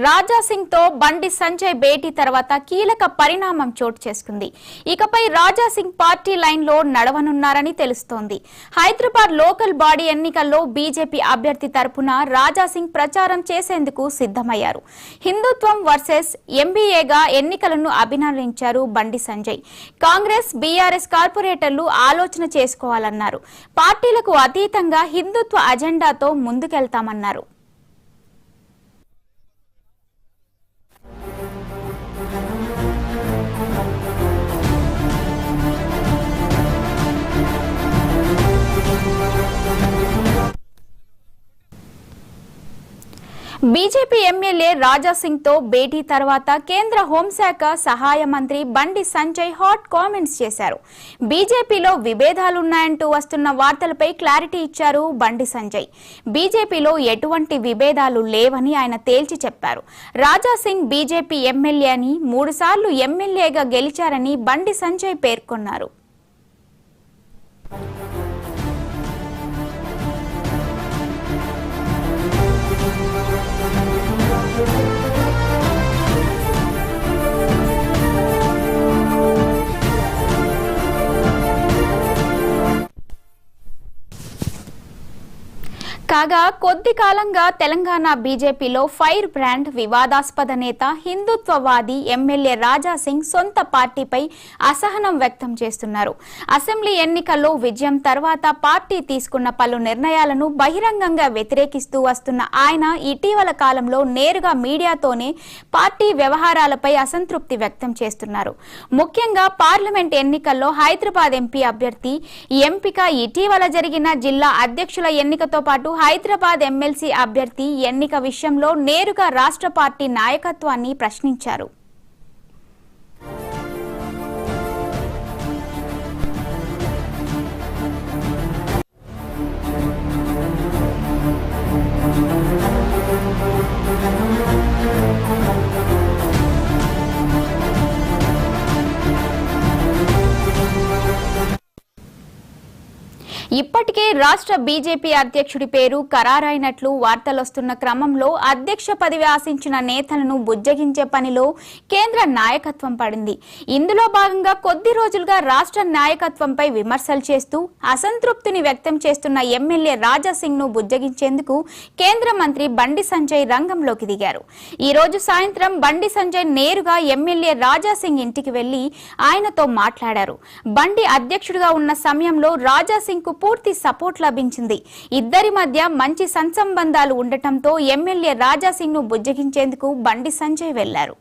రాజా సింగ్ తో బండి సంజయ్ భేటీ తర్వాత కీలక పరిణామం చోటు చేసుకుంది. ఇకపై రాజా సింగ్ పార్టీ లైన్ లో నడవనున్నారని తెలుస్తోంది. హైదరాబాద్ లోకల్ బాడీ ఎన్నికల్లో బీజేపీ అభ్యర్థి తరపున రాజా సింగ్ ప్రచారం చేసేందుకు సిద్ధమయ్యారు. హిందుత్వం వర్సెస్ ఎంబీఏగా ఎన్నికలను అభివర్ణించారు బండి సంజయ్. కాంగ్రెస్ బీఆర్ఎస్ కార్పొరేటర్లు ఆలోచన చేసుకోవాలన్నారు. పార్టీలకు అతీతంగా హిందుత్వ అజెండాతో ముందుకెళ్తామన్నారు. బీజేపీ ఎమ్మెల్యే రాజా సింగ్ తో భేటీ తర్వాత కేంద్ర హోంశాఖ సహాయ మంత్రి బండి సంజయ్ హాట్ కామెంట్స్ చేశారు. బీజేపీలో విభేదాలున్నాయంటూ వస్తున్న వార్తలపై క్లారిటీ ఇచ్చారు బండి సంజయ్. బీజేపీలో ఎటువంటి విభేదాలు లేవని ఆయన తేల్చి చెప్పారు. రాజా సింగ్ బీజేపీ ఎమ్మెల్యే అని 3 సార్లు ఎమ్మెల్యేగా గెలిచారని బండి సంజయ్ పేర్కొన్నారు. కాగా కొద్ది కాలంగా తెలంగాణ బీజేపీలో ఫైర్ బ్రాండ్ వివాదాస్పద నేత హిందుత్వవాది ఎమ్మెల్యే రాజా సింగ్ సొంత పార్టీపై అసహనం వ్యక్తం చేస్తున్నారు. అసెంబ్లీ ఎన్నికల్లో విజయం తర్వాత పార్టీ తీసుకున్న పలు నిర్ణయాలను బహిరంగంగా వ్యతిరేకిస్తూ వస్తున్న ఆయన ఇటీవల కాలంలో నేరుగా మీడియాతోనే పార్టీ వ్యవహారాలపై అసంతృప్తి వ్యక్తం చేస్తున్నారు. ముఖ్యంగా పార్లమెంట్ ఎన్నికల్లో హైదరాబాద్ ఎంపీ అభ్యర్థి ఎంపిక, ఇటీవల జరిగిన జిల్లా అధ్యక్షుల ఎన్నికతో పాటు హైదరాబాద్ ఎమ్మెల్సీ అభ్యర్థి ఎన్నిక విషయంలో నేరుగా రాష్ట్ర పార్టీ నాయకత్వాన్ని ప్రశ్నించారు. ఇప్పటికే రాష్ట్ర బీజేపీ అధ్యక్షుడి పేరు ఖరారైనట్లు వార్తలొస్తున్న క్రమంలో అధ్యక్ష పదవి ఆశించిన నేతలను బుజ్జగించే పనిలో కేంద్ర నాయకత్వం పడింది. ఇందులో భాగంగా కొద్ది రోజులుగా రాష్ట్ర నాయకత్వంపై విమర్శలు చేస్తూ అసంతృప్తిని వ్యక్తం చేస్తున్న ఎమ్మెల్యే రాజా సింగ్ ను బుజ్జగించేందుకు కేంద్ర మంత్రి బండి సంజయ్ రంగంలోకి దిగారు. ఈ రోజు సాయంత్రం బండి సంజయ్ నేరుగా ఎమ్మెల్యే రాజా సింగ్ ఇంటికి వెళ్లి ఆయనతో మాట్లాడారు. బండి అధ్యక్షుడిగా ఉన్న సమయంలో రాజా సింగ్ కు పూర్తి సపోర్ట్ లభించింది. ఇద్దరి మధ్య మంచి సత్సంబంధాలు ఉండటంతో ఎమ్మెల్యే రాజా సింగ్ ను బుజ్జగించేందుకు బండి సంజయ్ వెళ్లారు.